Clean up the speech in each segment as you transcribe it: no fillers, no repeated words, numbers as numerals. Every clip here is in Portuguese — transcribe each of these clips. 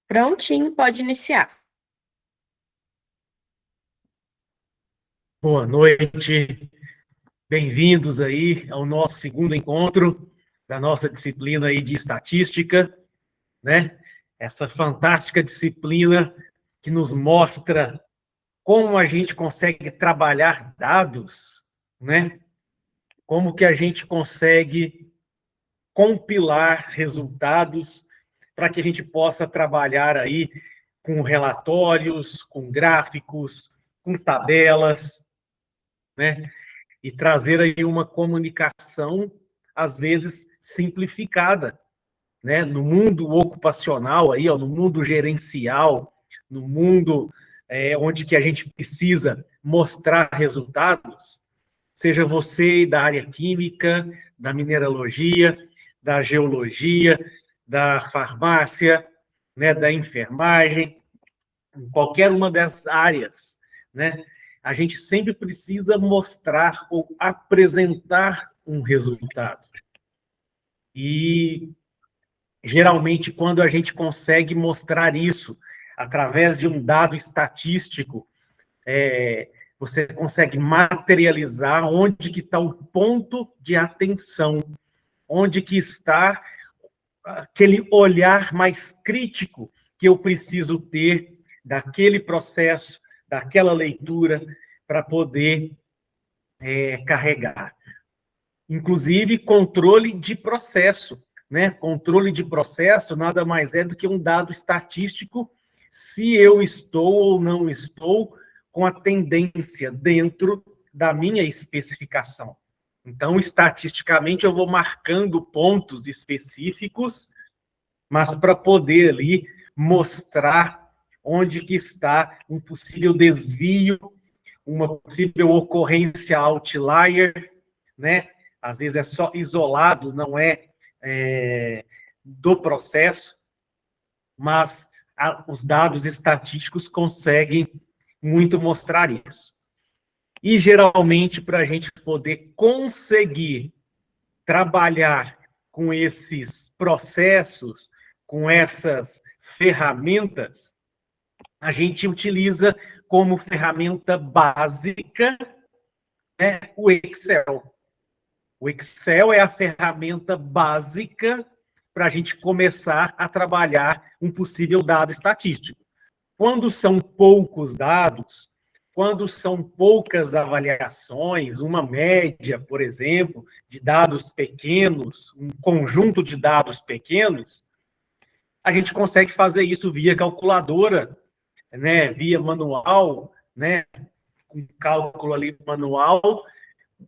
Prontinho, pode iniciar. Boa noite, bem-vindos aí ao nosso segundo encontro da nossa disciplina aí de estatística, né? Essa fantástica disciplina que nos mostra como a gente consegue trabalhar dados, né? Como que a gente consegue compilar resultados para que a gente possa trabalhar aí com relatórios, com gráficos, com tabelas, né? E trazer aí uma comunicação, às vezes, simplificada, né? No mundo ocupacional, aí, ó, no mundo gerencial, no mundo onde que a gente precisa mostrar resultados, seja você da área química, da mineralogia, da geologia, da farmácia, né, da enfermagem, em qualquer uma dessas áreas, né? A gente sempre precisa mostrar ou apresentar um resultado. E, geralmente, quando a gente consegue mostrar isso através de um dado estatístico, você consegue materializar onde que está o ponto de atenção, onde que está aquele olhar mais crítico que eu preciso ter daquele processo, daquela leitura, para poder carregar. Inclusive, controle de processo, né? Controle de processo nada mais é do que um dado estatístico se eu estou ou não estou com a tendência dentro da minha especificação. Então, estatisticamente, eu vou marcando pontos específicos, mas para poder ali mostrar onde que está um possível desvio, uma possível ocorrência outlier, né? Às vezes é só isolado, não é do processo, mas os dados estatísticos conseguem muito mostrar isso. E, geralmente, para a gente poder conseguir trabalhar com esses processos, com essas ferramentas, a gente utiliza como ferramenta básica, né, o Excel. O Excel é a ferramenta básica para a gente começar a trabalhar um possível dado estatístico. Quando são poucos dados, quando são poucas avaliações, uma média, por exemplo, de dados pequenos, um conjunto de dados pequenos, a gente consegue fazer isso via calculadora, né, via manual, né, um cálculo ali manual,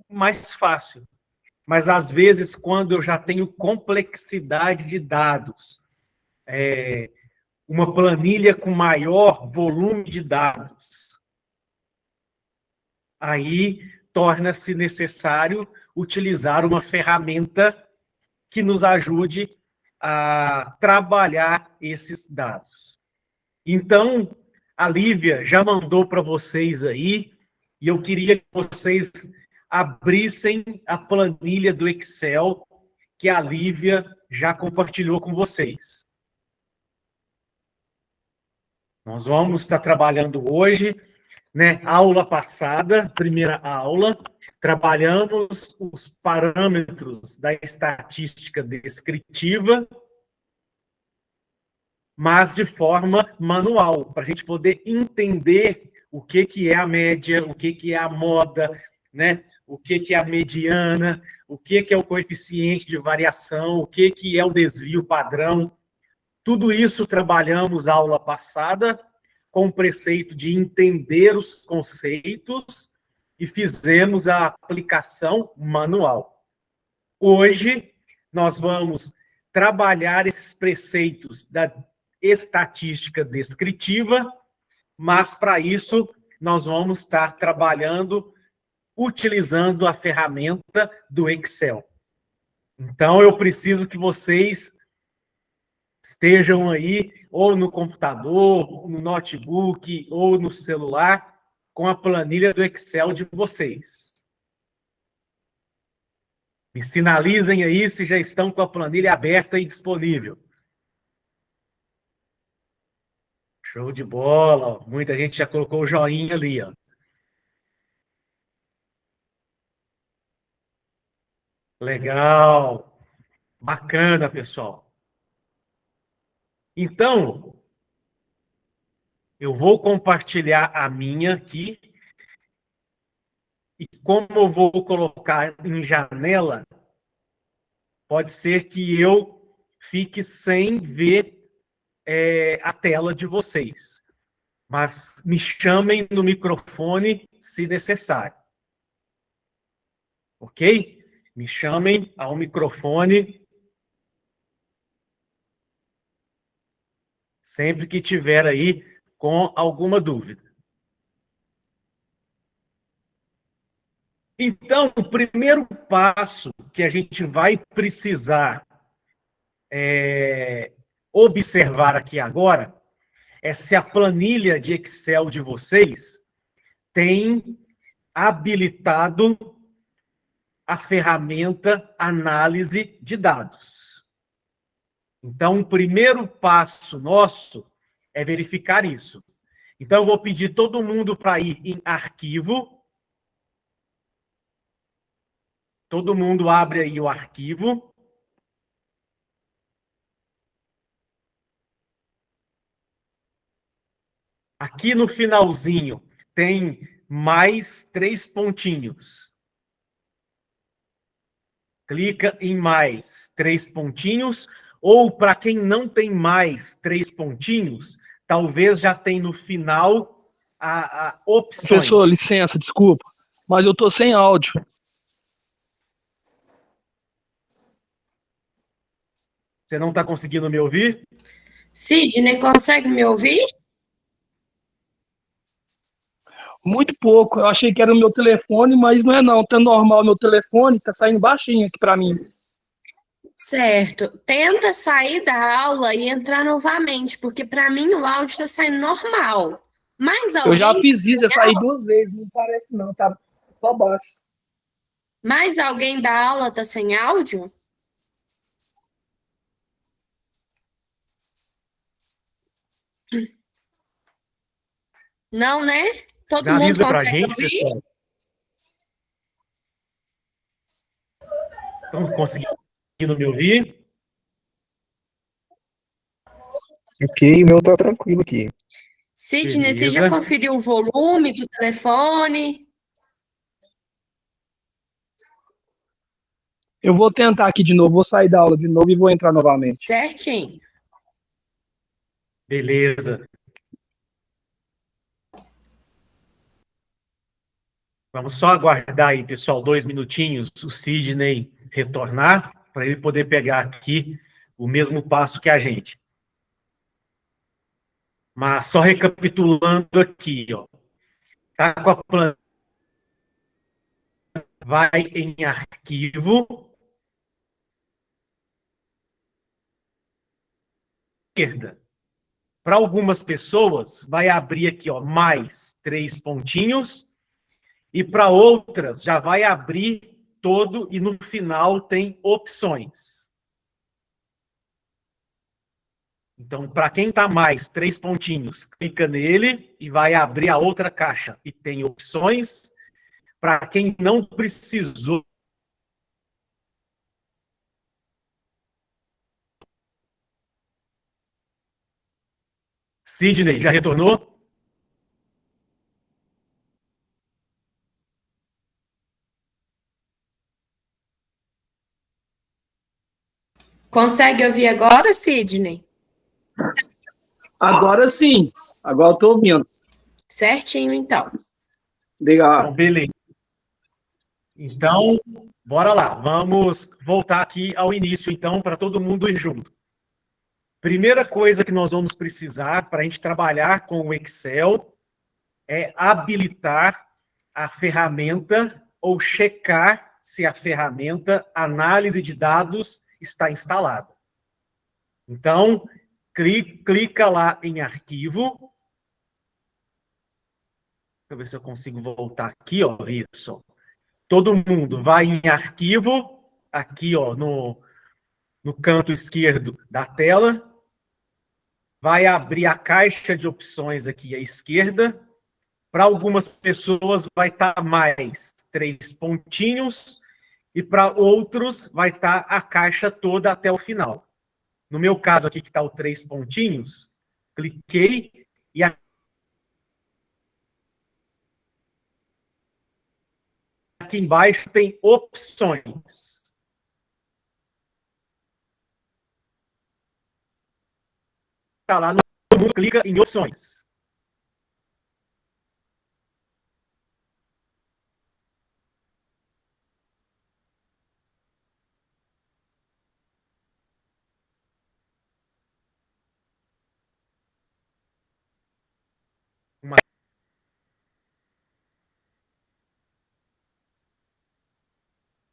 mais fácil. Mas, às vezes, quando eu já tenho complexidade de dados, uma planilha com maior volume de dados, aí torna-se necessário utilizar uma ferramenta que nos ajude a trabalhar esses dados. Então, a Lívia já mandou para vocês aí, e eu queria que vocês abrissem a planilha do Excel que a Lívia já compartilhou com vocês. Nós vamos estar trabalhando hoje, né, aula passada, primeira aula, trabalhamos os parâmetros da estatística descritiva, mas de forma manual, para a gente poder entender o que é a média, o que é a moda, né? O que é a mediana, o que é o coeficiente de variação, o que é o desvio padrão. Tudo isso trabalhamos na aula passada, com o preceito de entender os conceitos e fizemos a aplicação manual. Hoje, nós vamos trabalhar esses preceitos da estatística descritiva, mas, para isso, nós vamos estar trabalhando utilizando a ferramenta do Excel. Então, eu preciso que vocês estejam aí, ou no computador, ou no notebook, ou no celular, com a planilha do Excel de vocês. Me sinalizem aí se já estão com a planilha aberta e disponível. Show de bola. Ó. Muita gente já colocou o joinha ali, ó. Legal. Bacana, pessoal. Então, eu vou compartilhar a minha aqui. E como eu vou colocar em janela, pode ser que eu fique sem ver a tela de vocês. Mas me chamem no microfone se necessário. Ok? Me chamem ao microfone sempre que tiver aí com alguma dúvida. Então, o primeiro passo que a gente vai precisar observar aqui agora é se a planilha de Excel de vocês tem habilitado a ferramenta análise de dados. Então, o primeiro passo nosso é verificar isso. Então, eu vou pedir todo mundo para ir em arquivo. Todo mundo abre aí o arquivo. Aqui no finalzinho tem mais 3 pontinhos. Clica em mais 3 pontinhos, ou para quem não tem mais 3 pontinhos, talvez já tem no final a opções. Professor, licença, desculpa, mas eu tô sem áudio. Você não está conseguindo me ouvir? Sidney, consegue me ouvir? Muito pouco. Eu achei que era o meu telefone, mas não é não. Tá normal o meu telefone, tá saindo baixinho aqui para mim. Certo. Tenta sair da aula e entrar novamente, porque para mim o áudio está saindo normal. Mas Eu já alguém, fiz isso, eu saí 2 vezes, não parece não, tá só baixo. mais alguém da aula está sem áudio? Não, né? Todo mundo Avisa para a consegue gente, ouvir? pessoal. Estão conseguindo me ouvir? Ok, o meu tá tranquilo aqui. Sidney, você já Beleza. conferiu o volume do telefone? Eu vou tentar aqui de novo, vou sair da aula de novo e vou entrar novamente. Certinho. Beleza. Vamos só aguardar aí, pessoal, 2 minutinhos, o Sidney retornar, para ele poder pegar aqui o mesmo passo que a gente. Mas só recapitulando aqui, ó. Tá com a planilha, vai em arquivo, esquerda. Para algumas pessoas, vai abrir aqui, ó, mais 3 pontinhos, e para outras, já vai abrir todo e no final tem opções. Então, para quem está mais 3 pontinhos, clica nele e vai abrir a outra caixa e tem opções. Para quem não precisou, Sidney, já retornou? Consegue ouvir agora, Sidney? Agora sim, agora eu tô ouvindo. Certinho, então. Então, Obrigado. beleza. Então, bora lá. Vamos voltar aqui ao início, então, para todo mundo ir junto. Primeira coisa que nós vamos precisar para a gente trabalhar com o Excel é habilitar a ferramenta ou checar se a ferramenta análise de dados está instalada. Então, clica lá em arquivo. Deixa eu ver se eu consigo voltar aqui, ó, isso. Todo mundo vai em arquivo, aqui, ó, no canto esquerdo da tela. vai abrir a caixa de opções aqui à esquerda. Para algumas pessoas vai estar mais 3 pontinhos e para outros vai estar a caixa toda até o final. No meu caso aqui, que está o 3 pontinhos, cliquei e aqui embaixo tem opções. Está lá, todo mundo clica em opções.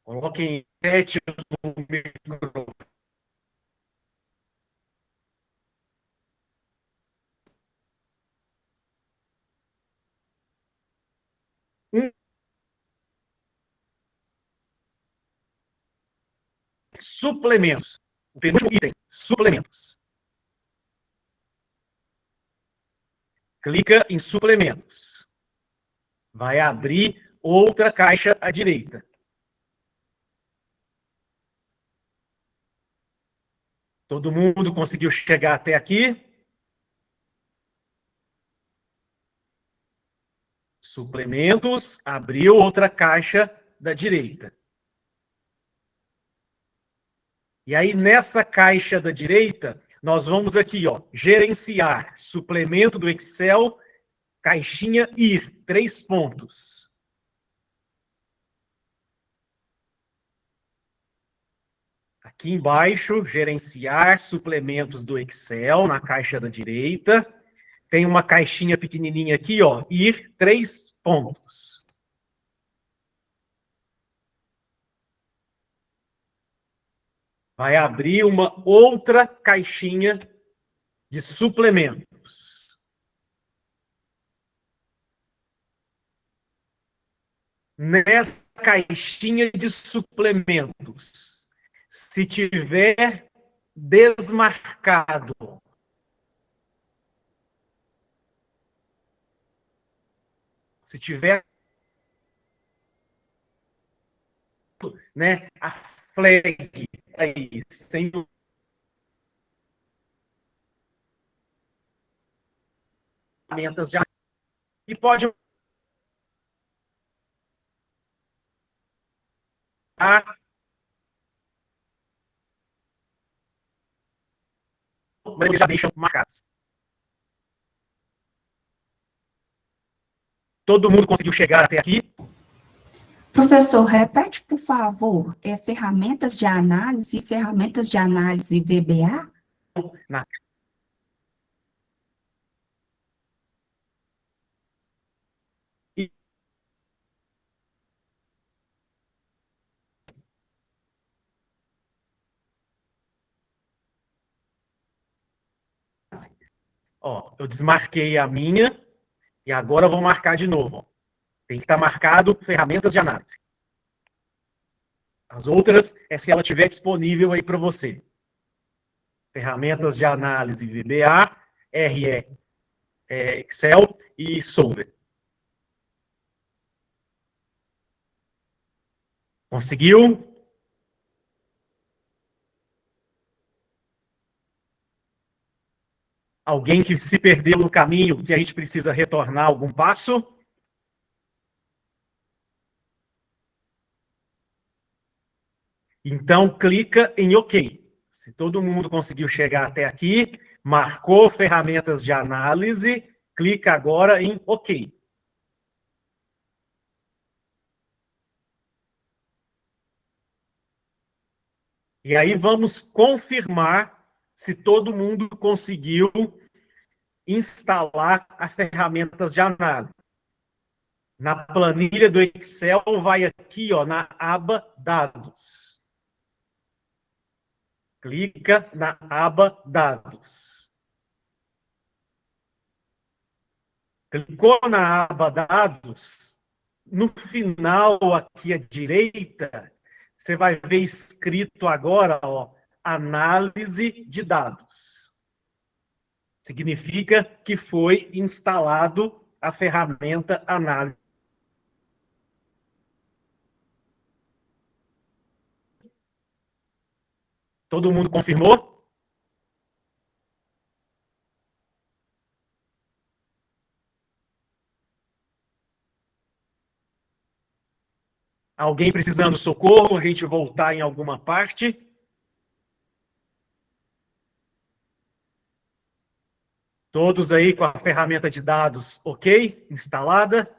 Coloquem chat no microfone. Suplementos. O penúltimo item, suplementos. Clica em suplementos. Vai abrir outra caixa à direita. Todo mundo conseguiu chegar até aqui? Suplementos, abriu outra caixa da direita. E aí, nessa caixa da direita, nós vamos aqui, ó, gerenciar, suplemento do Excel, caixinha IR, 3 pontos. Aqui embaixo, gerenciar suplementos do Excel, na caixa da direita. Tem uma caixinha pequenininha aqui, ó, IR, 3 pontos. Vai abrir uma outra caixinha de suplementos. Nessa caixinha de suplementos, se tiver desmarcado se tiver, né, a flag aí, sem ferramentas de e pode mas eles já deixam marcados. Todo mundo conseguiu chegar até aqui? Professor, repete, por favor, ferramentas de análise e ferramentas de análise VBA? Na... Ó, eu desmarquei a minha e agora eu vou marcar de novo. Tem que estar marcado ferramentas de análise. As outras é se ela estiver disponível aí para você. Ferramentas de análise VBA, RE, Excel e Solver. Conseguiu? Alguém que se perdeu no caminho, que a gente precisa retornar algum passo? Então, clica em OK. Se todo mundo conseguiu chegar até aqui, marcou ferramentas de análise, clica agora em OK. E aí vamos confirmar se todo mundo conseguiu instalar as ferramentas de análise. Na planilha do Excel, vai aqui, ó, na aba Dados. Clica na aba Dados. Clicou na aba Dados, no final aqui à direita, você vai ver escrito agora, ó, Análise de dados. Significa que foi instalado a ferramenta análise. Todo mundo confirmou? Alguém precisando de socorro? A gente voltar em alguma parte? Todos aí com a ferramenta de dados ok? Instalada?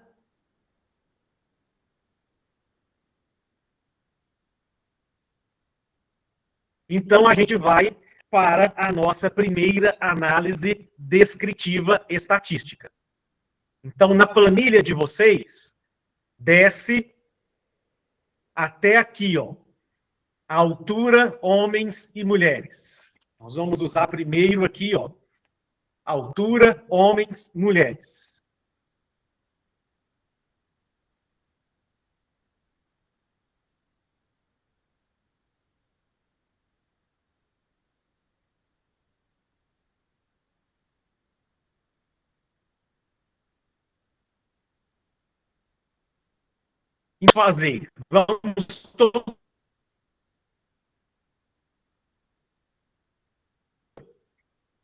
Então, a gente vai para a nossa primeira análise descritiva estatística. Então, na planilha de vocês, desce até aqui, ó, a altura, homens e mulheres. Nós vamos usar primeiro aqui, ó, altura, homens, mulheres. Em fazer, vamos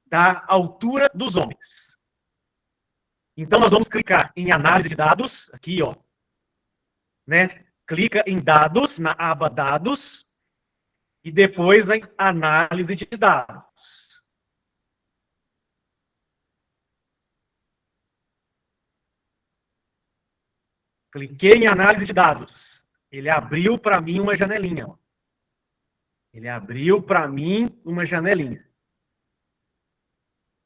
da altura dos homens. Então, nós vamos clicar em análise de dados, aqui, ó, né? Clica em dados, na aba dados, e depois em análise de dados. Cliquei em análise de dados. Ele abriu para mim uma janelinha. Ó. Ele abriu para mim uma janelinha.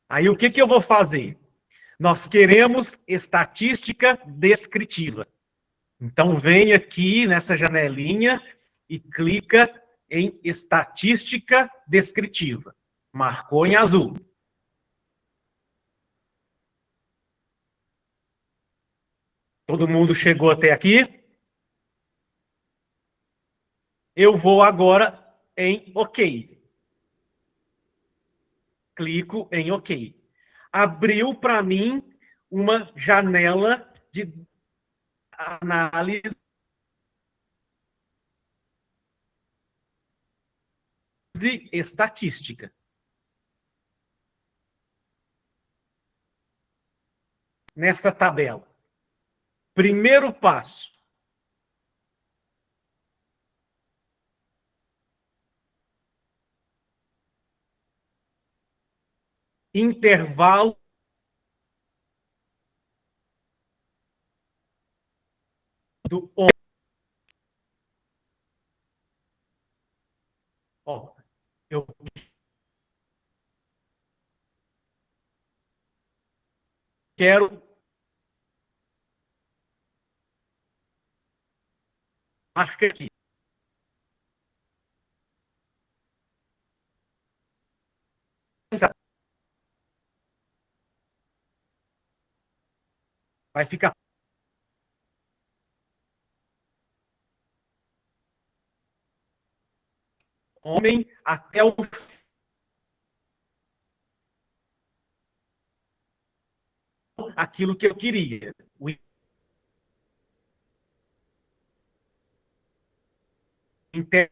Aí o que eu vou fazer? Nós queremos estatística descritiva. Então vem aqui nessa janelinha e clica em estatística descritiva. Marcou em azul. Todo mundo chegou até aqui? Eu vou agora em OK. Clico em OK. Abriu para mim uma janela de análise estatística. Nessa tabela. Primeiro passo. Intervalo do homem. Ó, eu quero marca aqui. Vai ficar homem até o aquilo que eu queria. O inter...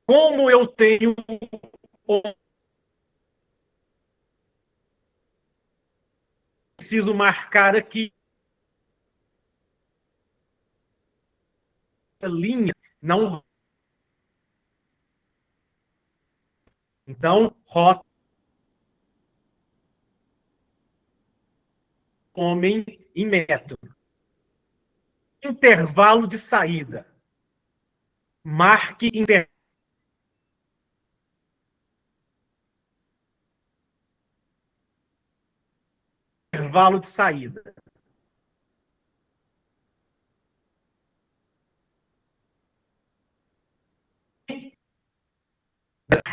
Como eu tenho preciso marcar aqui a linha, não. Então, rota homem em método. Intervalo de saída. Marque intervalo de saída.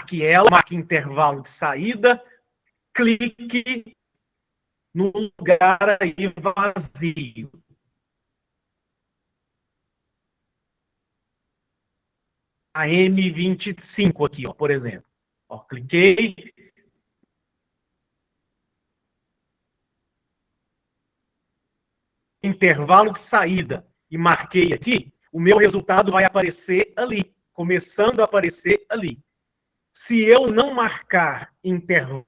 Que ela marque intervalo de saída, clique no lugar aí vazio. a M25 aqui, ó, por exemplo. Ó, cliquei, intervalo de saída e marquei aqui, o meu resultado vai aparecer ali, começando a aparecer ali. Se eu não marcar intervalo,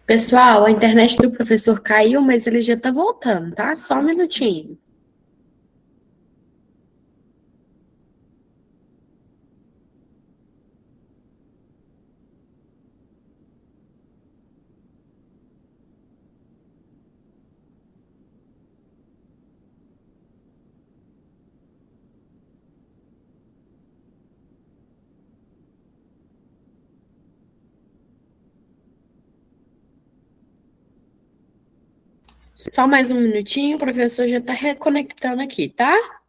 Pessoal, a internet do professor caiu, mas ele já tá voltando, tá? Só um minutinho. Só mais um minutinho, o professor já tá reconectando aqui, tá?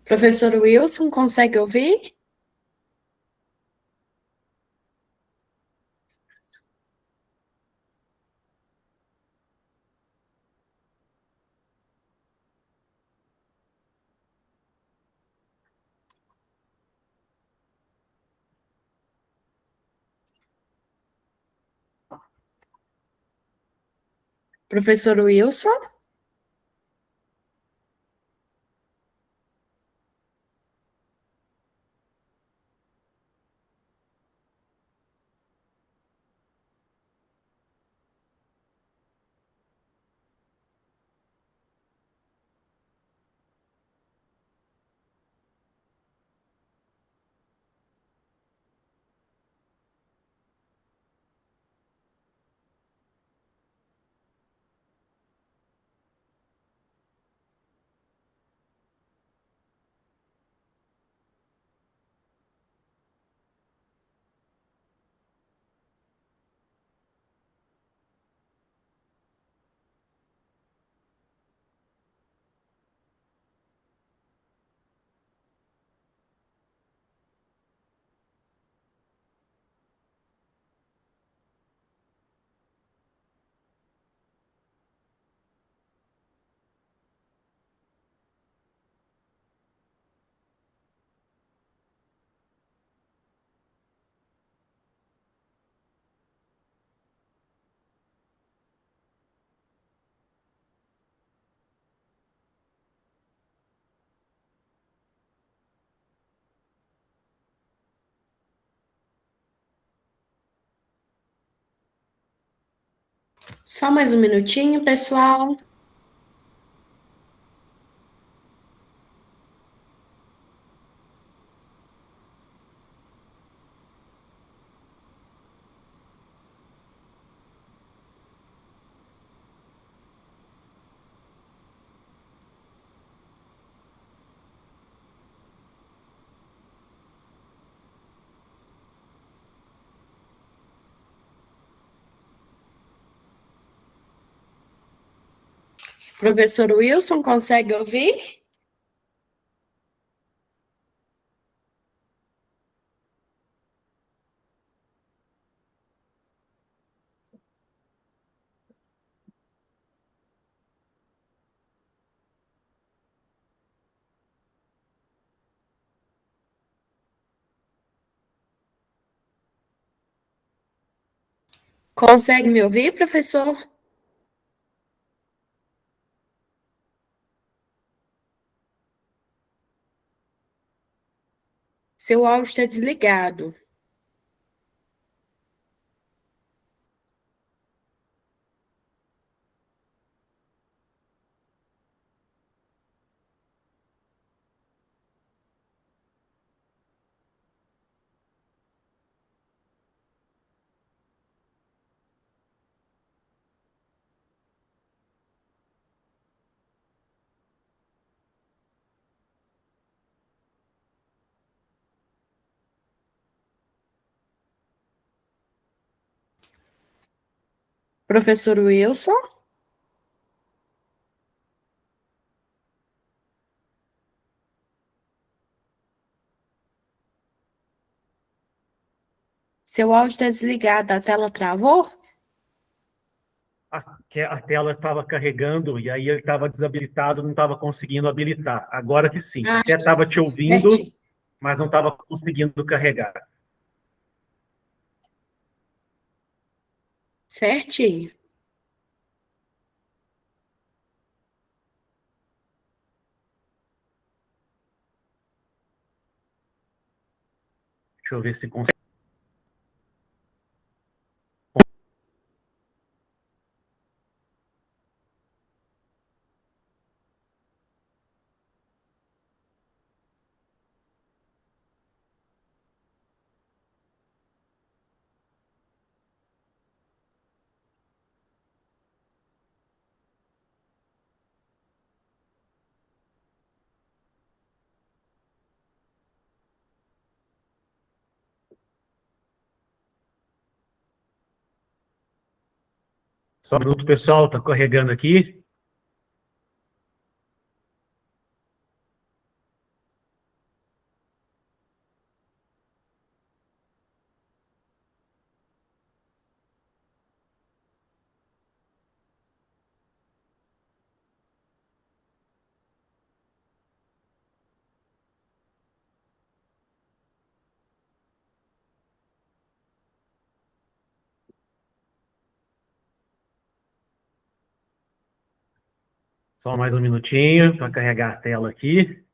Professor Wilson, consegue ouvir? Professor Wilson? Só mais um minutinho, pessoal. Professor Wilson, consegue ouvir? Consegue me ouvir, professor? Seu áudio está desligado. Professor Wilson? Seu áudio está desligado, a tela travou? A tela estava carregando e aí ele estava desabilitado, não estava conseguindo habilitar. Agora que sim. Até estava te ouvindo, certinho. mas não estava conseguindo carregar. Certinho. Deixa eu ver se consegue. Só um minuto, pessoal, está carregando aqui. Só mais um minutinho para carregar a tela aqui.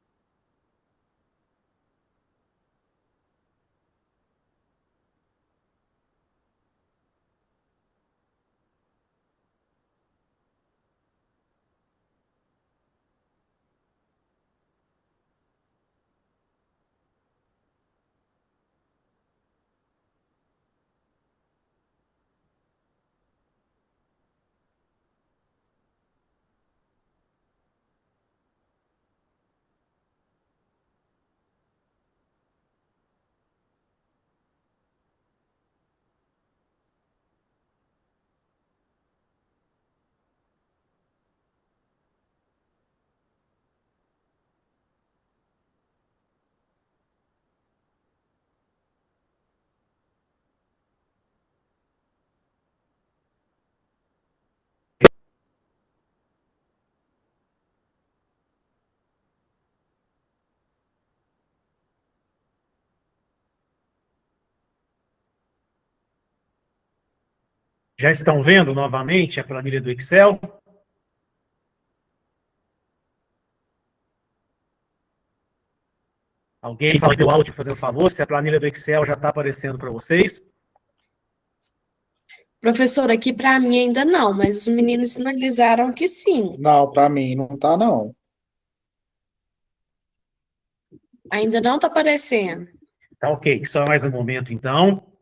Já estão vendo novamente a planilha do Excel? Alguém fala do áudio, fazendo favor, se a planilha do Excel já está aparecendo para vocês? Professor, aqui para mim ainda não, mas os meninos sinalizaram que sim. Não, para mim não tá, não. Ainda não está aparecendo. Tá ok, só mais um momento, então.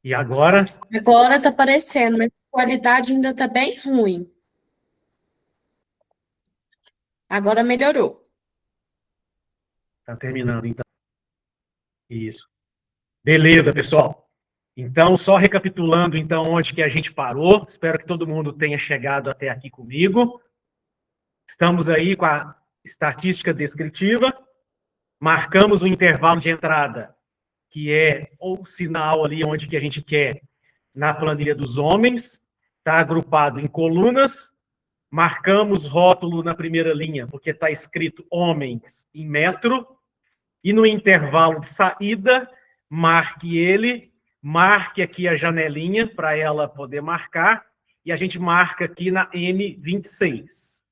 E agora? Agora está aparecendo, mas a qualidade ainda está bem ruim. Agora melhorou. Tá terminando, então. Isso. Beleza, pessoal. Então, só recapitulando, então, onde que a gente parou. Espero que todo mundo tenha chegado até aqui comigo. Estamos aí com a estatística descritiva. Marcamos o intervalo de entrada, que é o sinal ali onde que a gente quer na planilha dos homens. Está agrupado em colunas. Marcamos rótulo na primeira linha, porque está escrito homens em metro. E no intervalo de saída, marque ele, marque aqui a janelinha para ela poder marcar, e a gente marca aqui na M26.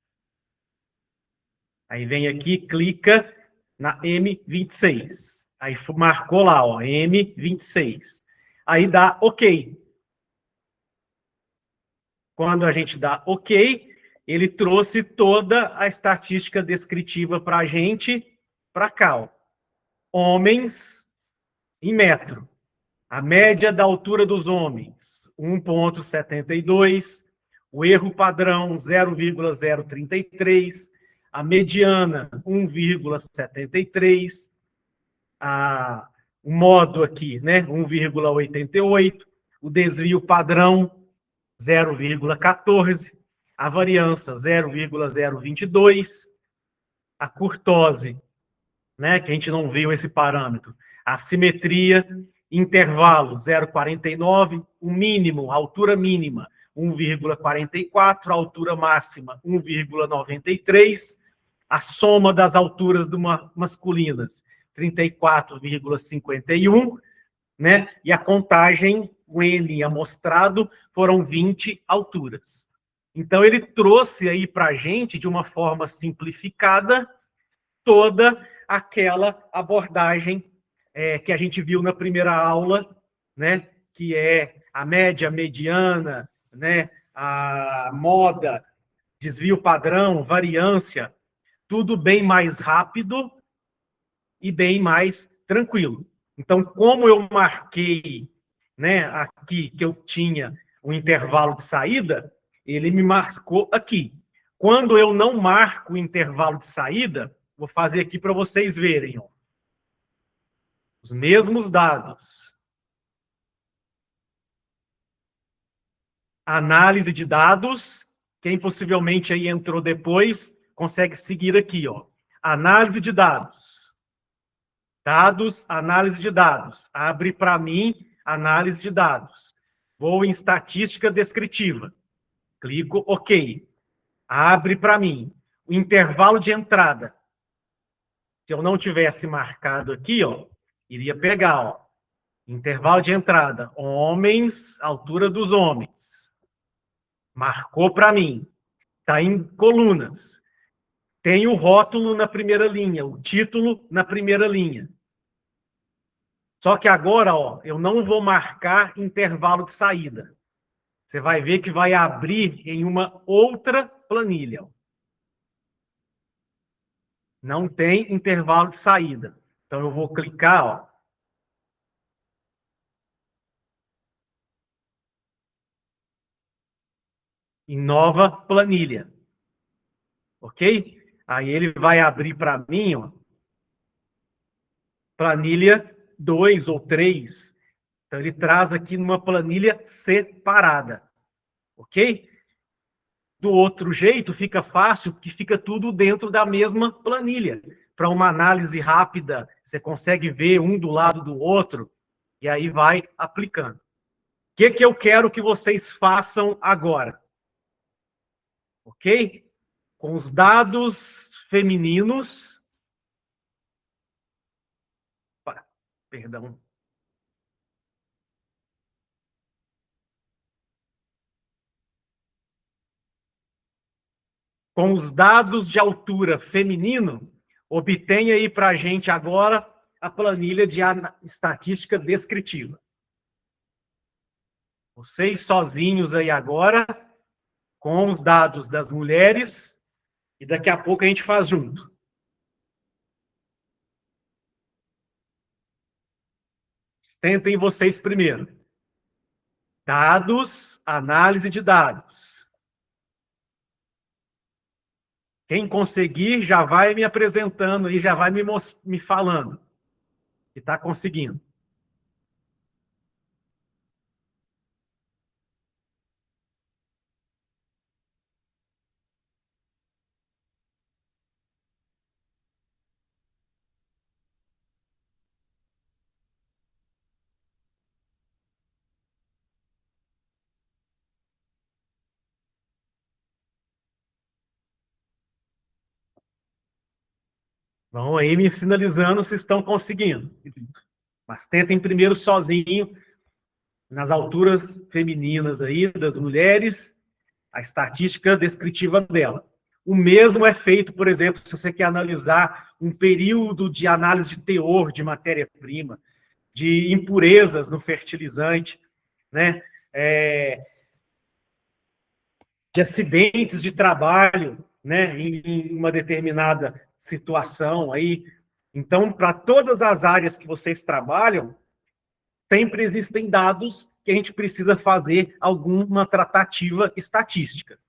Aí vem aqui, clica na M26. Aí marcou lá, ó, M26. Aí dá OK. Quando a gente dá OK, ele trouxe toda a estatística descritiva para a gente, para cá, ó. Homens em metro. A média da altura dos homens, 1,72. O erro padrão, 0,033. A mediana, 1,73. O modo aqui, né, 1,88. O desvio padrão, 0,14. A variância, 0,022. A curtose, né, que a gente não viu esse parâmetro. A simetria, intervalo 0,49, o mínimo, a altura mínima 1,44, a altura máxima 1,93, a soma das alturas masculinas 34,51, né? E a contagem, o N amostrado, foram 20 alturas. Então ele trouxe aí para a gente, de uma forma simplificada, toda aquela abordagem que a gente viu na primeira aula, né, que é a média, mediana, né, a moda, desvio padrão, variância, tudo bem mais rápido e bem mais tranquilo. Então, como eu marquei, né, aqui que eu tinha o intervalo de saída, ele me marcou aqui. Quando eu não marco o intervalo de saída, vou fazer aqui para vocês verem, ó. Os mesmos dados. Análise de dados. Quem possivelmente aí entrou depois, consegue seguir aqui, ó. Análise de dados. Dados, análise de dados. Abre para mim, análise de dados. Vou em estatística descritiva. Clico OK. Abre para mim. O intervalo de entrada. Se eu não tivesse marcado aqui, ó, iria pegar, ó, intervalo de entrada, homens, altura dos homens. Marcou para mim. Está em colunas. Tem o rótulo na primeira linha, o título na primeira linha. Só que agora, ó, eu não vou marcar intervalo de saída. Você vai ver que vai abrir em uma outra planilha. Ó. Não tem intervalo de saída. Então, eu vou clicar, ó. Em nova planilha. Ok? Aí ele vai abrir para mim, ó, planilha 2 ou 3. Então, ele traz aqui numa planilha separada. Ok? Do outro jeito, fica fácil, porque fica tudo dentro da mesma planilha. Para uma análise rápida, você consegue ver um do lado do outro, e aí vai aplicando. O que eu quero que vocês façam agora? Ok? Com os dados femininos... Perdão. com os dados de altura feminino, obtenha aí para a gente agora a planilha de estatística descritiva. Vocês sozinhos aí agora, com os dados das mulheres, e daqui a pouco a gente faz junto. Tentem vocês primeiro. Dados, análise de dados. Quem conseguir já vai me apresentando e já vai me falando que está conseguindo. Vão aí me sinalizando se estão conseguindo. Mas tentem primeiro sozinho, nas alturas femininas aí, das mulheres, a estatística descritiva dela. O mesmo é feito, por exemplo, se você quer analisar um período de análise de teor de matéria-prima, de impurezas no fertilizante, né? De acidentes de trabalho, né? Em uma determinada situação aí. Então, para todas as áreas que vocês trabalham, sempre existem dados que a gente precisa fazer alguma tratativa estatística.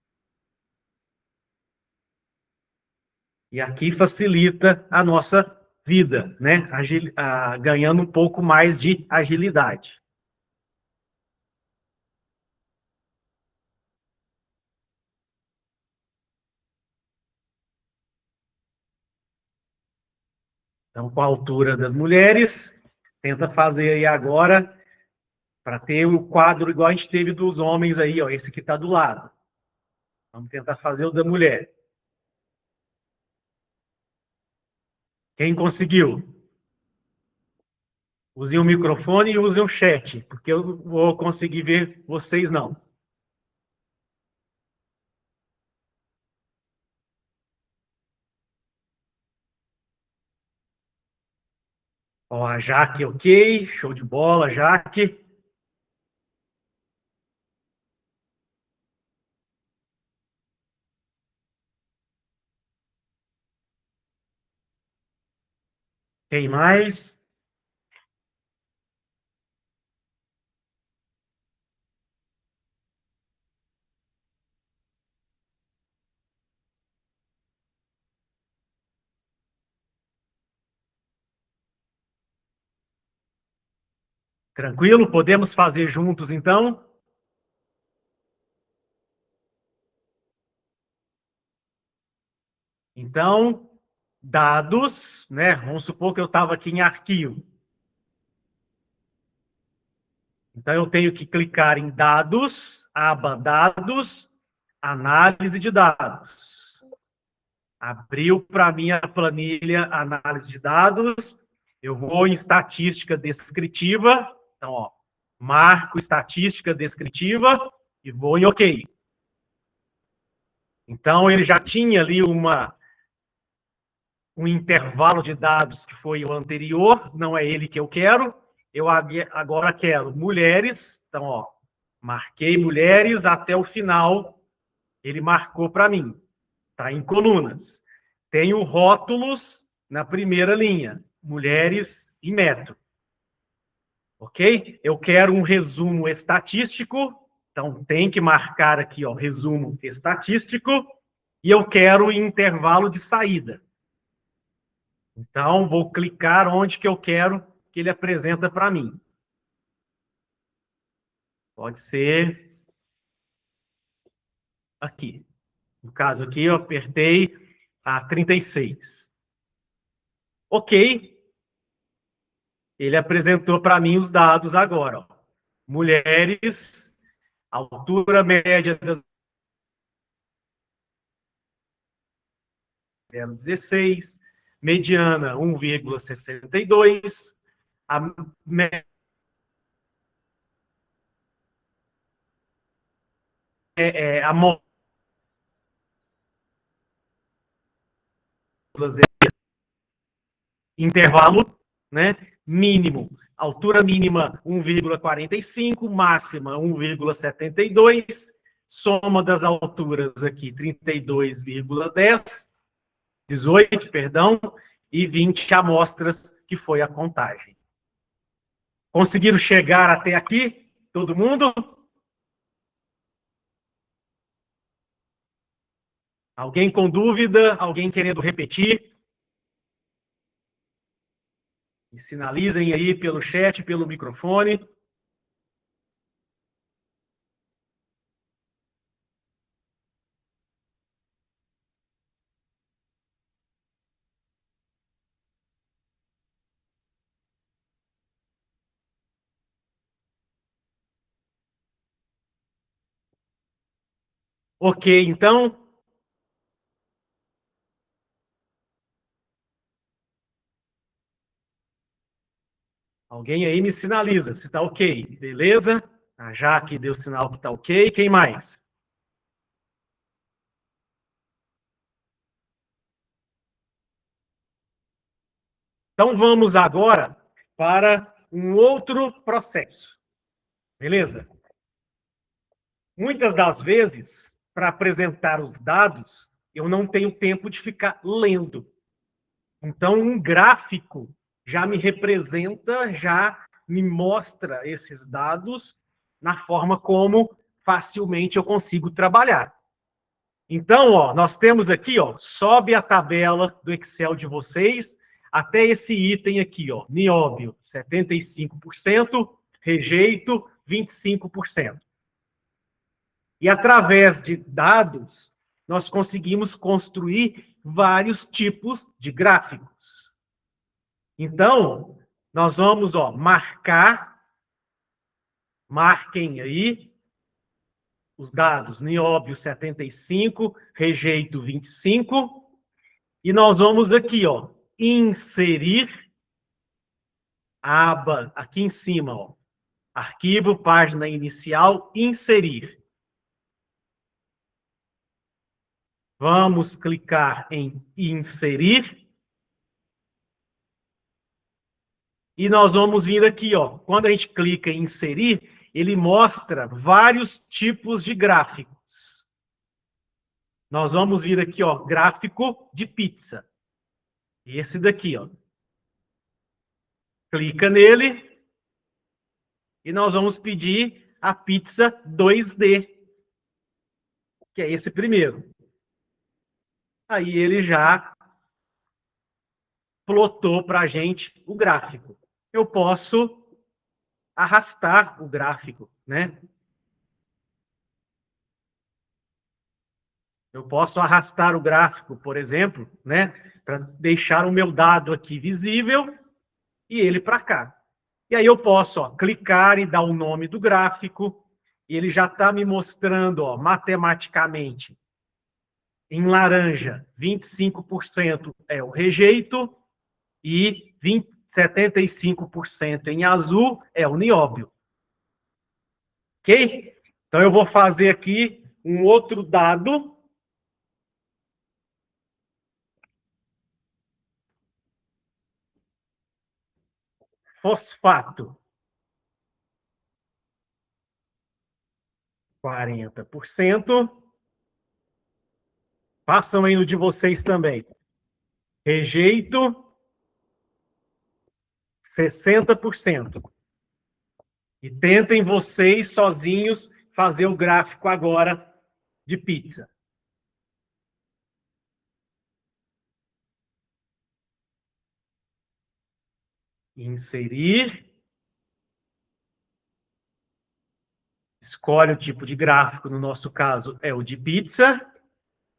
E aqui facilita a nossa vida, né? Ganhando um pouco mais de agilidade. Então, com a altura das mulheres, tenta fazer aí agora, para ter o quadro igual a gente teve dos homens aí, ó, esse que está do lado. Vamos tentar fazer o da mulher. Quem conseguiu? Use o microfone e use o chat, porque eu não vou conseguir ver vocês, não. Ó, a Jaque, ok. Show de bola, Jaque. Quem mais? Tranquilo? Podemos fazer juntos, então? Então, dados, né? Vamos supor que eu estava aqui em arquivo. Então, eu tenho que clicar em dados, aba dados, análise de dados. Abriu para mim a planilha análise de dados. Eu vou em estatística descritiva. Então, ó, marco estatística descritiva e vou em OK. Então, ele já tinha ali um intervalo de dados que foi o anterior, não é ele que eu quero. Eu agora quero mulheres. Então, ó, marquei mulheres até o final. Ele marcou para mim. Está em colunas. Tenho rótulos na primeira linha. Mulheres e metro. Ok? Eu quero um resumo estatístico. Então, tem que marcar aqui, ó, resumo estatístico. E eu quero intervalo de saída. Então, vou clicar onde que eu quero que ele apresenta para mim. Pode ser aqui. No caso aqui, eu apertei a 36. Ok. Ele apresentou para mim os dados agora. Ó. Mulheres, altura média das 0,16, mediana 1,62, a intervalo, né? Mínimo, altura mínima 1,45, máxima 1,72, soma das alturas aqui 32,10, 18, perdão, e 20 amostras, que foi a contagem. Conseguiram chegar até aqui? Todo mundo? Alguém com dúvida? Alguém querendo repetir? Me sinalizem aí pelo chat, pelo microfone. Ok, então. Alguém aí me sinaliza se está ok. Beleza? A Jaque deu sinal que está ok. Quem mais? Então vamos agora para um outro processo. Beleza? Muitas das vezes, para apresentar os dados, eu não tenho tempo de ficar lendo. Então, um gráfico já me representa, já me mostra esses dados na forma como facilmente eu consigo trabalhar. Então, ó, nós temos aqui, ó, sobe a tabela do Excel de vocês até esse item aqui, ó, nióbio, 75%, rejeito, 25%. E através de dados, nós conseguimos construir vários tipos de gráficos. Então, nós vamos, ó, marquem aí os dados, nióbio 75, rejeito 25, e nós vamos aqui, ó, inserir, aba aqui em cima, ó, arquivo, página inicial, inserir. Vamos clicar em inserir. E nós vamos vir aqui, ó. Quando a gente clica em inserir, ele mostra vários tipos de gráficos. Nós vamos vir aqui, ó, gráfico de pizza. Esse daqui, ó. Clica nele e nós vamos pedir a pizza 2D, que é esse primeiro. Aí ele já plotou para a gente o gráfico. Eu posso arrastar o gráfico, né? Eu posso arrastar o gráfico, por exemplo, né? Para deixar o meu dado aqui visível e ele para cá. E aí eu posso, ó, clicar e dar o nome do gráfico e ele já está me mostrando, ó, matematicamente, em laranja, 25% é o rejeito e 75% em azul é o nióbio. Ok? Então eu vou fazer aqui um outro dado. Fosfato. 40%. Façam aí no de vocês também. Rejeito, 60%. E tentem vocês sozinhos fazer o gráfico agora de pizza. Inserir. Escolhe o tipo de gráfico, no nosso caso é o de pizza.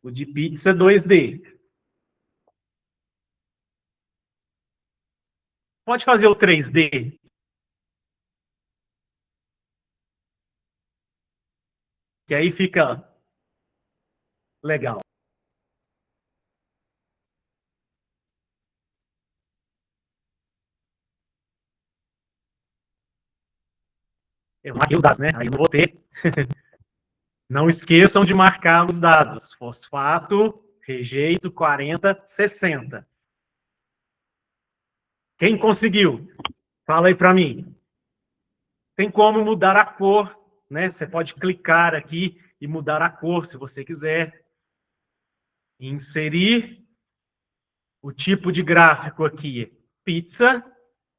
O de pizza 2D. Pode fazer o 3D. Que aí fica legal. Eu marquei os dados, né? Aí eu não vou ter. Não esqueçam de marcar os dados. Fosfato, Rejeito, 40, 60. Quem conseguiu? Fala aí para mim. Tem como mudar a cor, né? Você pode clicar aqui e mudar a cor, se você quiser. Inserir o tipo de gráfico aqui. Pizza.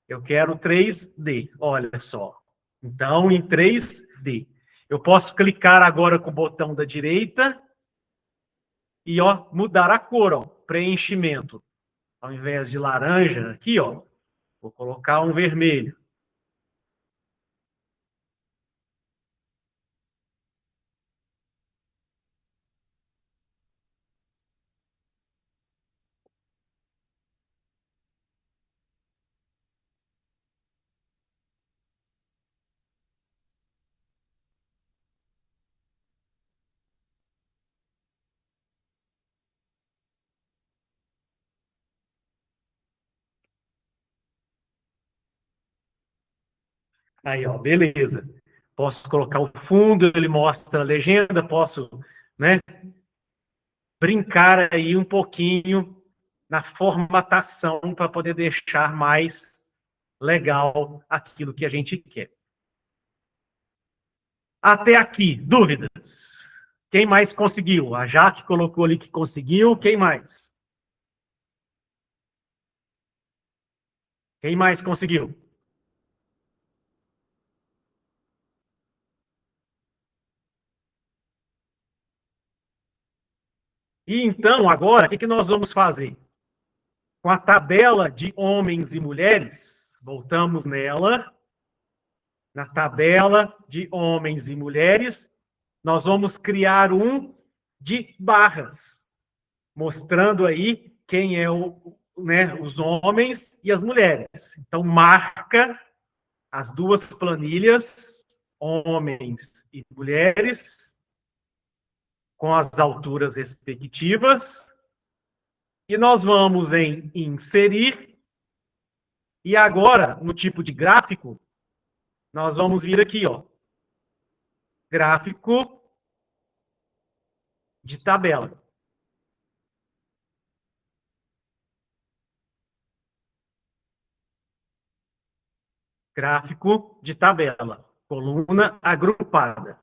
Eu quero 3D. Olha só. Então, em 3D. Eu posso clicar agora com o botão da direita e, ó, mudar a cor, ó. Preenchimento. Ao invés de laranja, aqui, ó, vou colocar um vermelho. Aí, ó, beleza. Posso colocar o fundo, ele mostra a legenda, posso, né, brincar aí um pouquinho na formatação para poder deixar mais legal aquilo que a gente quer. Até aqui, dúvidas? Quem mais conseguiu? A Jaque colocou ali que conseguiu. Quem mais? Quem mais conseguiu? E então, agora, o que nós vamos fazer? Com a tabela de homens e mulheres, voltamos nela. Na tabela de homens e mulheres, nós vamos criar um de barras, mostrando aí quem é né, os homens e as mulheres. Então, marca as duas planilhas, homens e mulheres, com as alturas respectivas, e nós vamos em inserir, e agora, no tipo de gráfico, nós vamos vir aqui, ó, gráfico de tabela. Gráfico de tabela, coluna agrupada.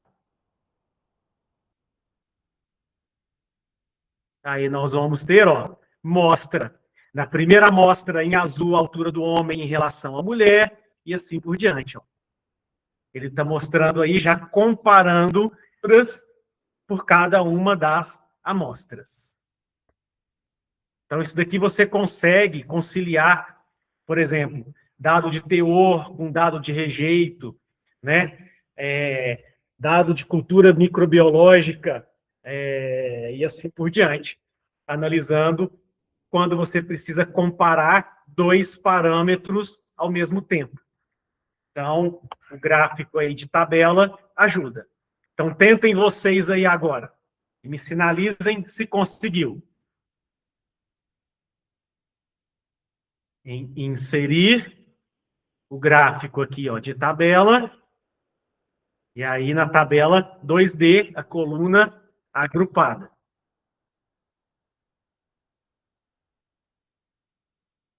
Aí nós vamos ter, ó, mostra. Na primeira mostra, em azul, a altura do homem em relação à mulher, e assim por diante, ó. Ele está mostrando aí, já comparando por cada uma das amostras. Então, isso daqui você consegue conciliar, por exemplo, dado de teor com dado de rejeito, né? Dado de cultura microbiológica, e assim por diante, analisando quando você precisa comparar dois parâmetros ao mesmo tempo. Então, o gráfico aí de tabela ajuda. Então, tentem vocês aí agora. E me sinalizem se conseguiu. Em inserir o gráfico aqui, ó, de tabela. E aí, na tabela 2D, a coluna agrupada.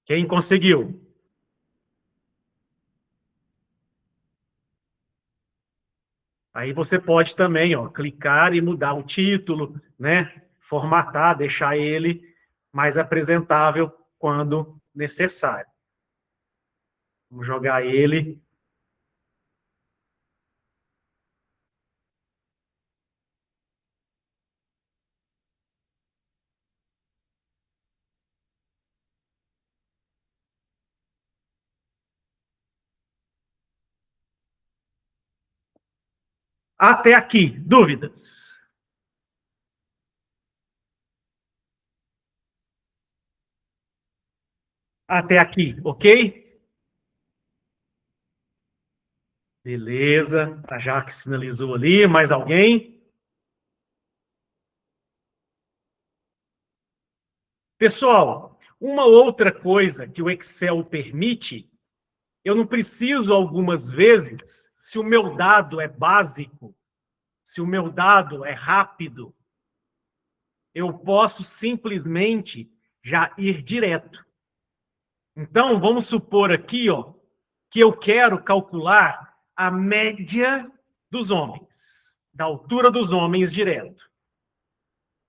Quem conseguiu? Aí você pode também, ó, clicar e mudar o título, né? Formatar, deixar ele mais apresentável quando necessário. Vamos jogar ele. Até aqui, dúvidas? Até aqui, ok? Beleza, a Jaque sinalizou ali. Mais alguém? Pessoal, uma outra coisa que o Excel permite, eu não preciso algumas vezes, se o meu dado é básico, se o meu dado é rápido, eu posso simplesmente já ir direto. Então, vamos supor aqui, ó, que eu quero calcular a média dos homens, da altura dos homens direto.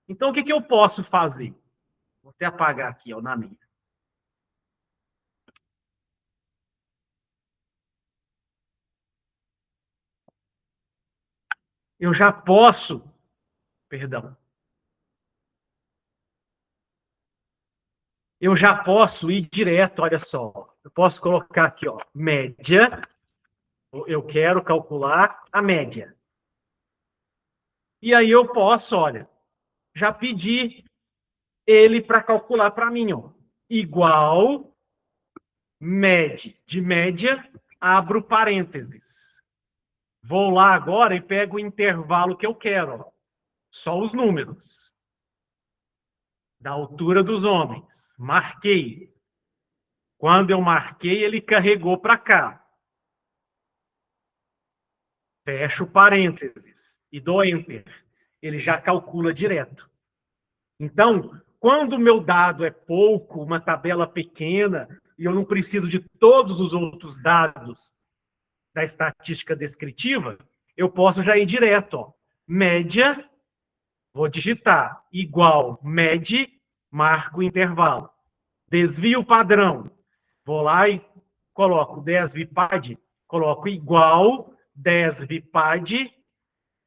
Então, o que eu posso fazer? Vou até apagar aqui, ó, na minha. Eu já posso, perdão, eu já posso ir direto, olha só. Eu posso colocar aqui, ó, média. Eu quero calcular a média. E aí eu posso, olha, já pedir ele para calcular para mim, ó. Igual de média, abro parênteses. Vou lá agora e pego o intervalo que eu quero, ó. Só os números. Da altura dos homens. Marquei. Quando eu marquei, ele carregou para cá. Fecho parênteses e dou Enter. Ele já calcula direto. Então, quando o meu dado é pouco, uma tabela pequena, e eu não preciso de todos os outros dados da estatística descritiva, eu posso já ir direto. Ó. Média, vou digitar, igual med, marco o intervalo. Desvio padrão, vou lá e coloco 10 VPAD, coloco igual 10 VPAD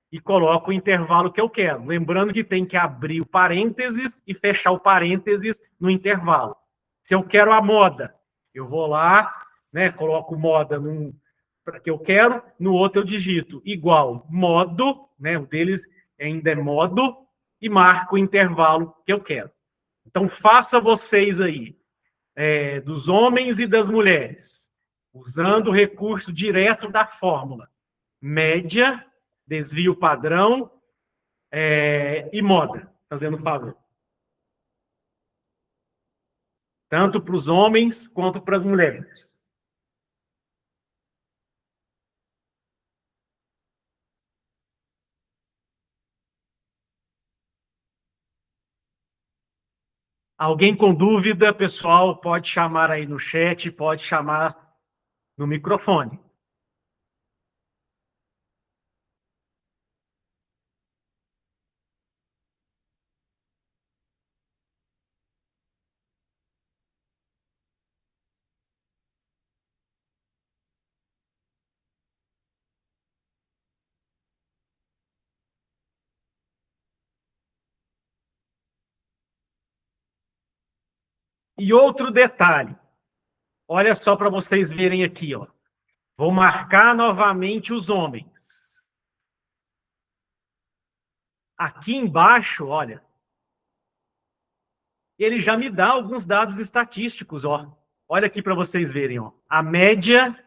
e coloco o intervalo que eu quero. Lembrando que tem que abrir o parênteses e fechar o parênteses no intervalo. Se eu quero a moda, eu vou lá, né, coloco moda num que eu quero, no outro eu digito igual modo, né, o deles ainda é modo, e marco o intervalo que eu quero. Então, faça vocês aí, dos homens e das mulheres, usando o recurso direto da fórmula. Média, desvio padrão e moda, fazendo favor. Tanto para os homens quanto para as mulheres. Alguém com dúvida, pessoal, pode chamar aí no chat, pode chamar no microfone. E outro detalhe, olha só para vocês verem aqui, ó. Vou marcar novamente os homens. Aqui embaixo, olha, ele já me dá alguns dados estatísticos, ó. Olha aqui para vocês verem, ó. A média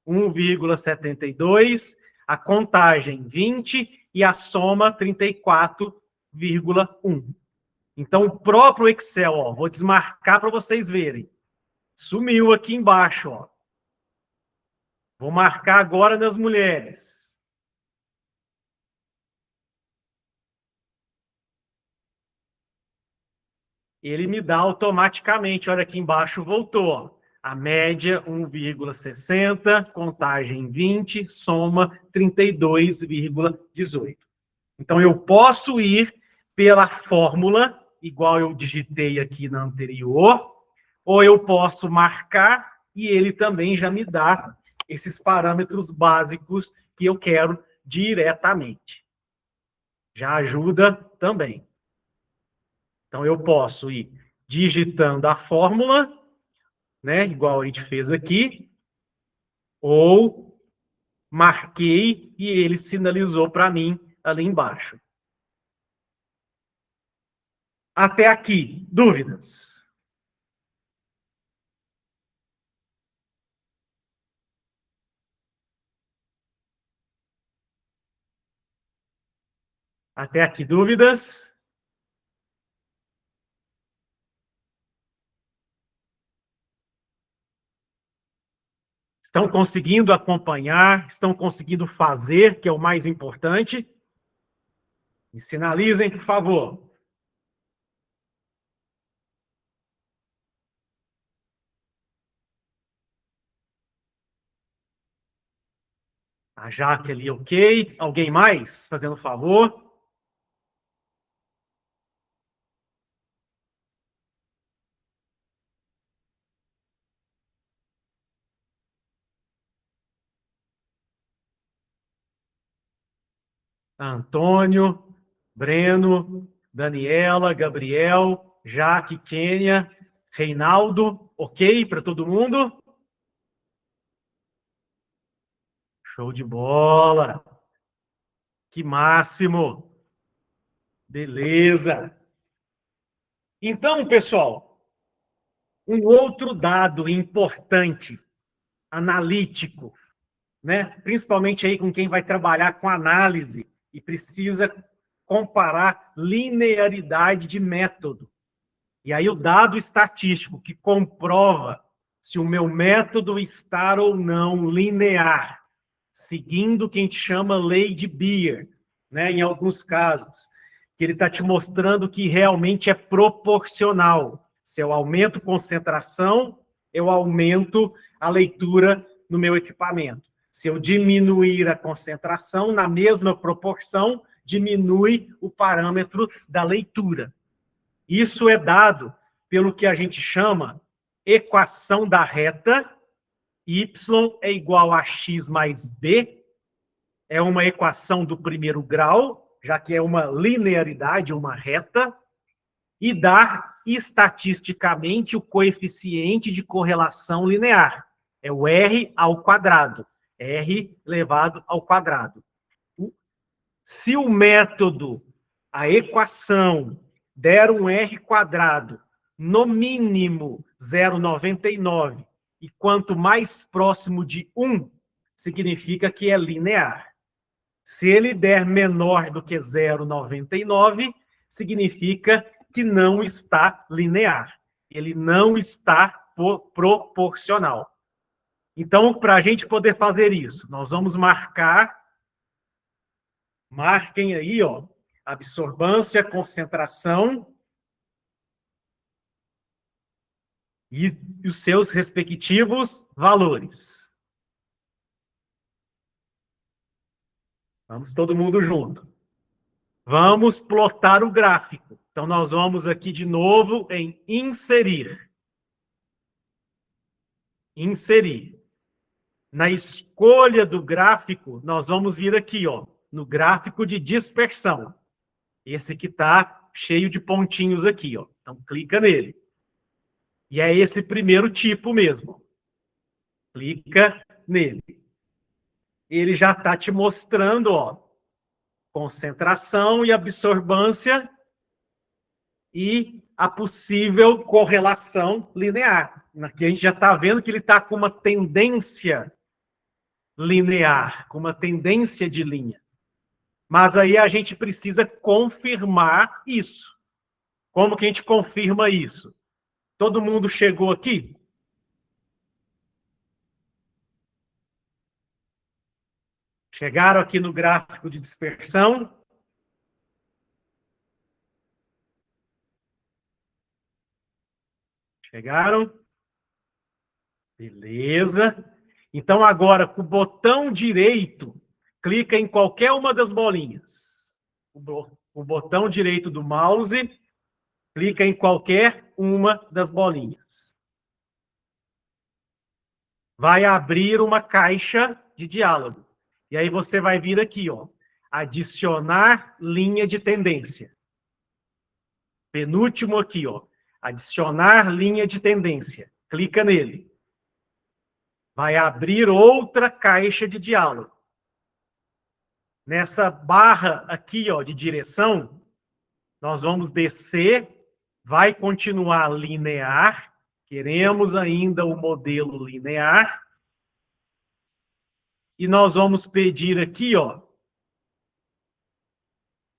1,72, a contagem 20 e a soma 34,1. Então, o próprio Excel, ó, vou desmarcar para vocês verem. Sumiu aqui embaixo, ó. Vou marcar agora nas mulheres. Ele me dá automaticamente, olha aqui embaixo, voltou, ó. A média 1,60, contagem 20, soma 32,18. Então, eu posso ir pela fórmula, igual eu digitei aqui na anterior, ou eu posso marcar e ele também já me dá esses parâmetros básicos que eu quero diretamente. Já ajuda também. Então, eu posso ir digitando a fórmula, né, igual a gente fez aqui, ou marquei e ele sinalizou para mim ali embaixo. Até aqui, dúvidas? Até aqui, dúvidas? Estão conseguindo acompanhar? Estão conseguindo fazer, que é o mais importante? Me sinalizem, por favor. Jaque ali, ok. Alguém mais? Fazendo favor. Antônio, Breno, Daniela, Gabriel, Jaque, Kênia, Reinaldo, ok para todo mundo? Show de bola! Que máximo! Beleza! Então, pessoal, um outro dado importante, analítico, né? Principalmente aí com quem vai trabalhar com análise e precisa comparar linearidade de método. E aí o dado estatístico que comprova se o meu método está ou não linear, seguindo o que a gente chama lei de Beer, né? Em alguns casos, que ele está te mostrando que realmente é proporcional. Se eu aumento concentração, eu aumento a leitura no meu equipamento. Se eu diminuir a concentração, na mesma proporção, diminui o parâmetro da leitura. Isso é dado pelo que a gente chama equação da reta, y é igual a x mais b, é uma equação do primeiro grau, já que é uma linearidade, uma reta, e dá estatisticamente o coeficiente de correlação linear. É o r ao quadrado. R elevado ao quadrado. Se o método, a equação, der um r quadrado, no mínimo 0,99, e quanto mais próximo de 1, significa que é linear. Se ele der menor do que 0,99, significa que não está linear. Ele não está proporcional. Então, para a gente poder fazer isso, nós vamos marquem aí, ó, absorvância, concentração e os seus respectivos valores. Vamos todo mundo junto. Vamos plotar o gráfico. Então, nós vamos aqui de novo em inserir. Inserir. Na escolha do gráfico, nós vamos vir aqui, ó, no gráfico de dispersão. Esse que está cheio de pontinhos aqui, ó. Então, clica nele. E é esse primeiro tipo mesmo. Clica nele. Ele já está te mostrando, ó, concentração e absorvância e a possível correlação linear. Aqui a gente já está vendo que ele está com uma tendência linear, com uma tendência de linha. Mas aí a gente precisa confirmar isso. Como que a gente confirma isso? Todo mundo chegou aqui? Chegaram aqui no gráfico de dispersão? Chegaram? Beleza. Então, agora, com o botão direito, clica em qualquer uma das bolinhas. O botão direito do mouse, clica em qualquer uma das bolinhas. Vai abrir uma caixa de diálogo. E aí você vai vir aqui, ó, adicionar linha de tendência. Penúltimo aqui, ó, adicionar linha de tendência. Clica nele. Vai abrir outra caixa de diálogo. Nessa barra aqui, ó, de direção, nós vamos descer, vai continuar linear, queremos ainda o modelo linear, e nós vamos pedir aqui, ó,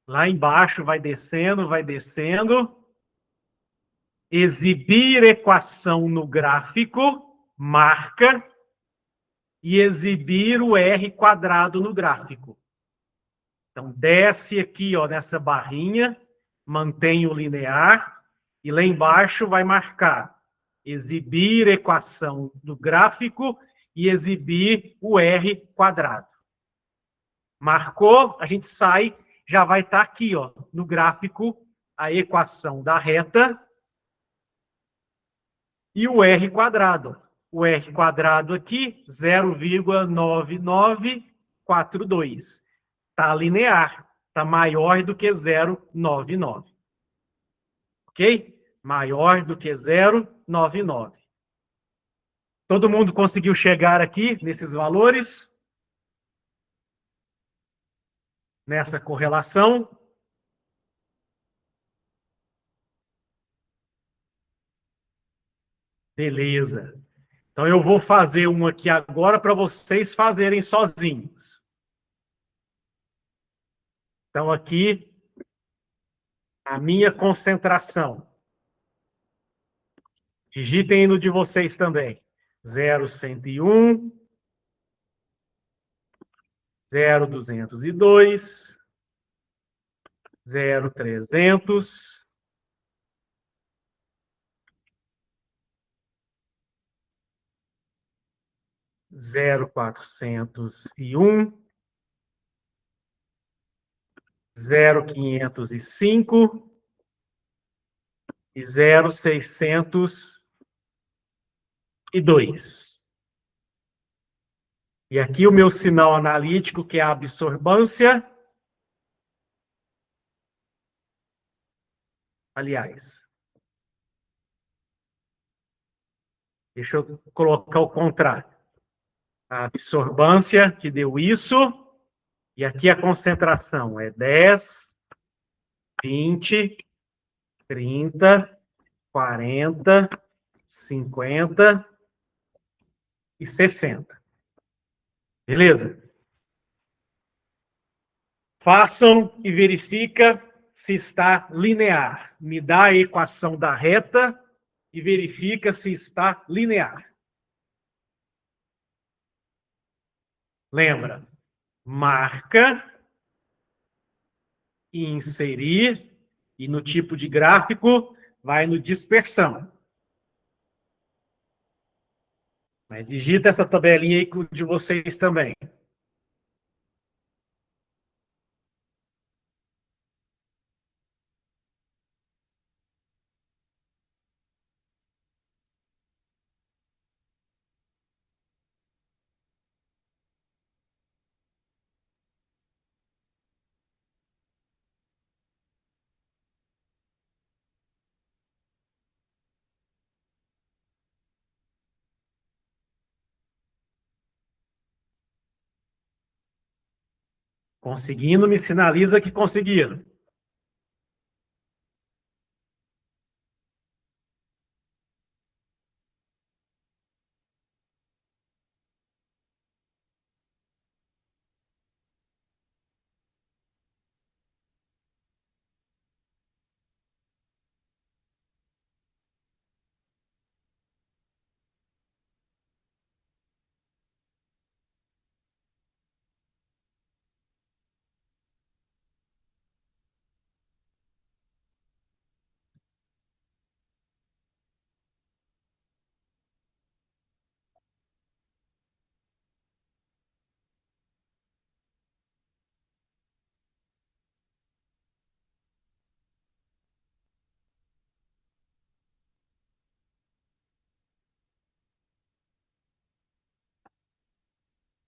lá embaixo, vai descendo, exibir equação no gráfico, marca, e exibir o R quadrado no gráfico. Então, desce aqui, ó, nessa barrinha, mantém o linear, e lá embaixo vai marcar exibir equação do gráfico e exibir o R quadrado. Marcou, a gente sai, já vai estar aqui, ó, no gráfico, a equação da reta e o R quadrado. O R quadrado aqui, 0,9942. Está linear, está maior do que 0,99. Ok? Maior do que 0,99. Todo mundo conseguiu chegar aqui nesses valores? Nessa correlação? Beleza. Então, eu vou fazer um aqui agora para vocês fazerem sozinhos. Então, aqui, a minha concentração. Digitem no de vocês também. 0,101, 0,202, 0,300, 0,401, 0,505 e 0,602. E aqui o meu sinal analítico, que é a absorbância. Aliás, deixa eu colocar o contrário. A absorbância, que deu isso, e aqui a concentração é 10, 20, 30, 40, 50 e 60. Beleza? Façam e verifica se está linear. Me dá a equação da reta e verifica se está linear. Lembra? Marca, inserir, e no tipo de gráfico, vai no dispersão. Mas digita essa tabelinha aí de vocês também. Conseguindo, me sinaliza que conseguiram.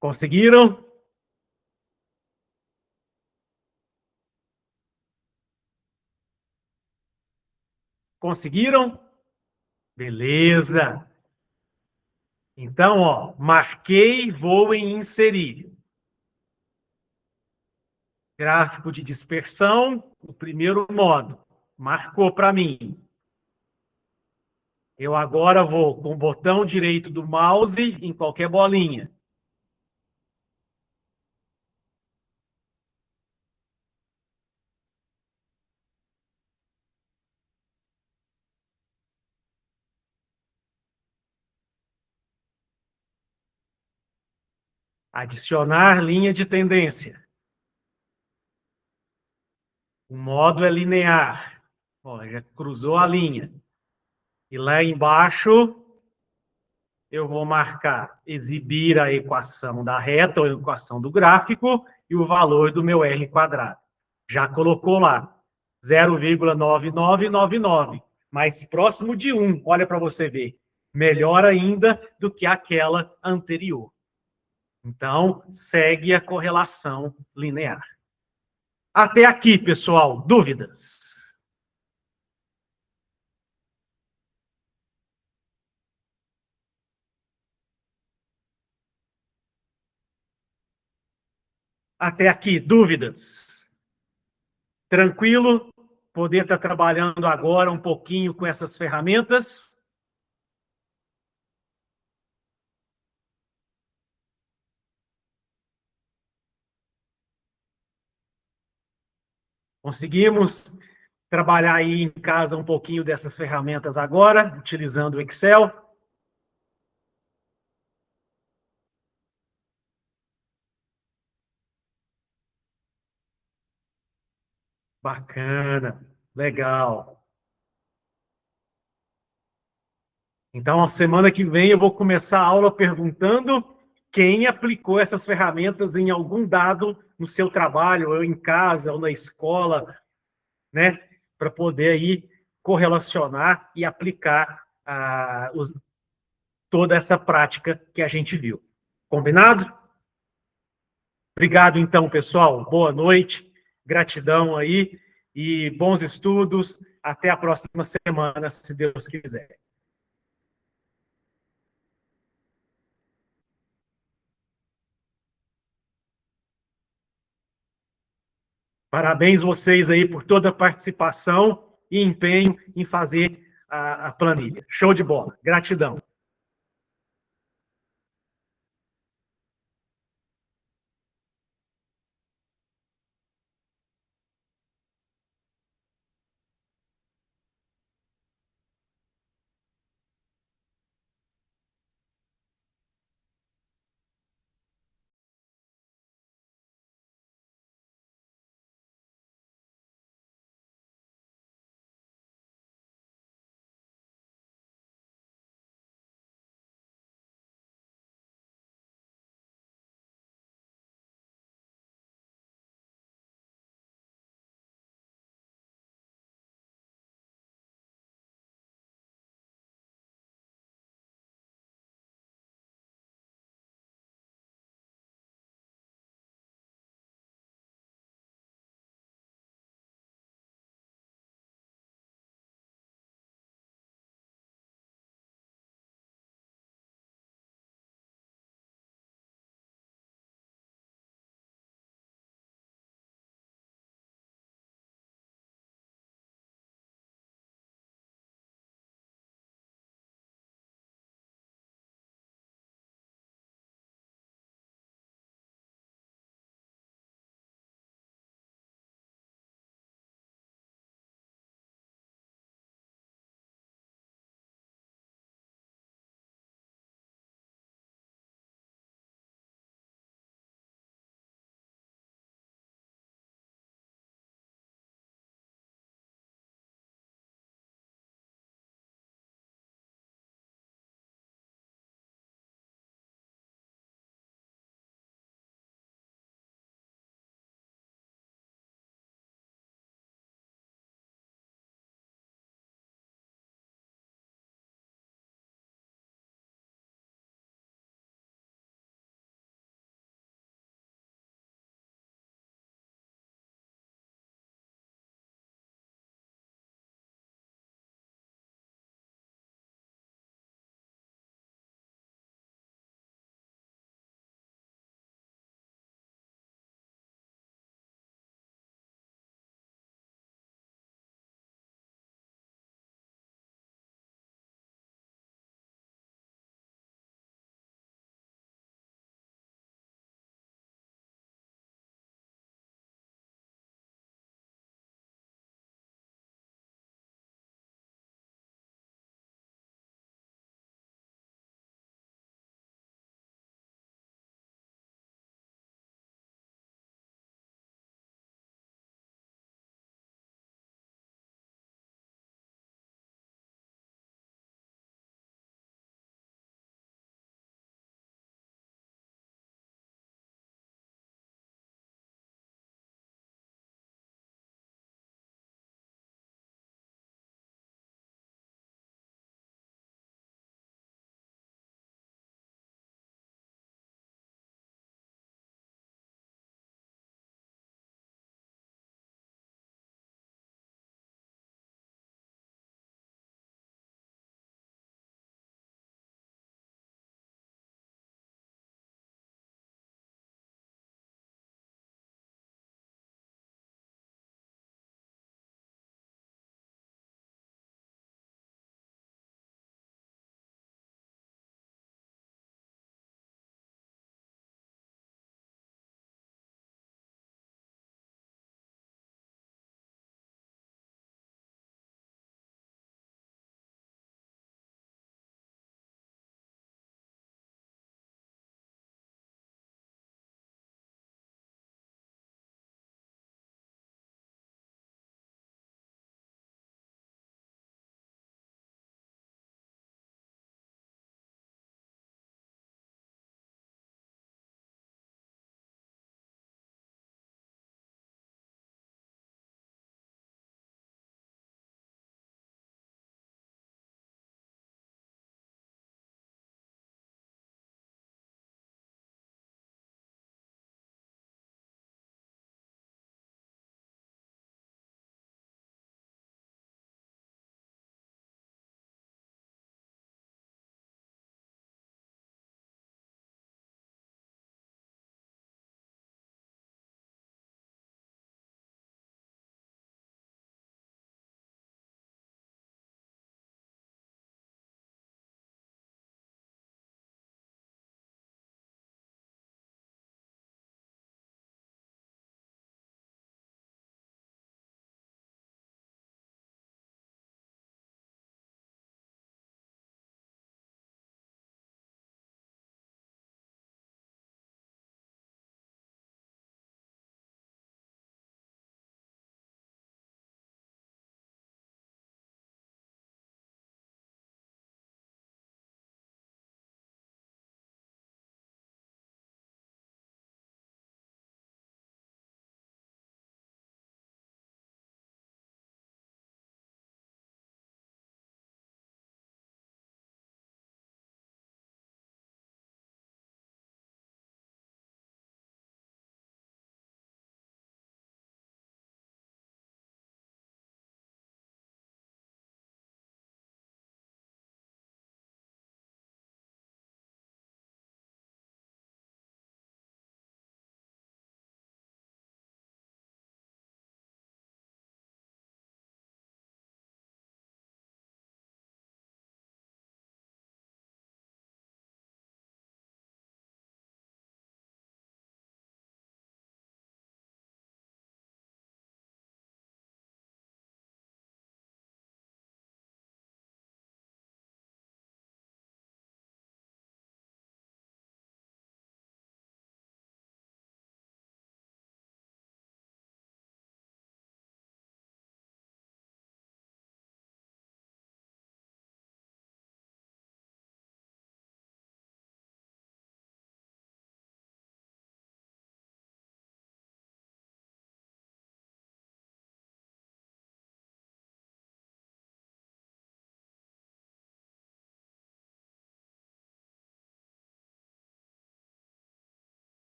Conseguiram? Conseguiram? Beleza. Então, ó, marquei, vou em inserir. Gráfico de dispersão, o primeiro modo. Marcou para mim. Eu agora vou com o botão direito do mouse em qualquer bolinha. Adicionar linha de tendência. O modo é linear. Ó, já cruzou a linha. E lá embaixo, eu vou marcar exibir a equação da reta ou a equação do gráfico e o valor do meu R quadrado. Já colocou lá, 0,9999, mais próximo de 1, olha para você ver. Melhor ainda do que aquela anterior. Então, segue a correlação linear. Até aqui, pessoal, dúvidas? Até aqui, dúvidas? Tranquilo? Poder estar trabalhando agora um pouquinho com essas ferramentas? Conseguimos trabalhar aí em casa um pouquinho dessas ferramentas agora, utilizando o Excel? Bacana, legal. Então, a semana que vem eu vou começar a aula perguntando quem aplicou essas ferramentas em algum dado no seu trabalho, ou em casa, ou na escola, né? Para poder aí correlacionar e aplicar toda essa prática que a gente viu. Combinado? Obrigado, então, pessoal. Boa noite. Gratidão aí e bons estudos. Até a próxima semana, se Deus quiser. Parabéns vocês aí por toda a participação e empenho em fazer a planilha. Show de bola. Gratidão.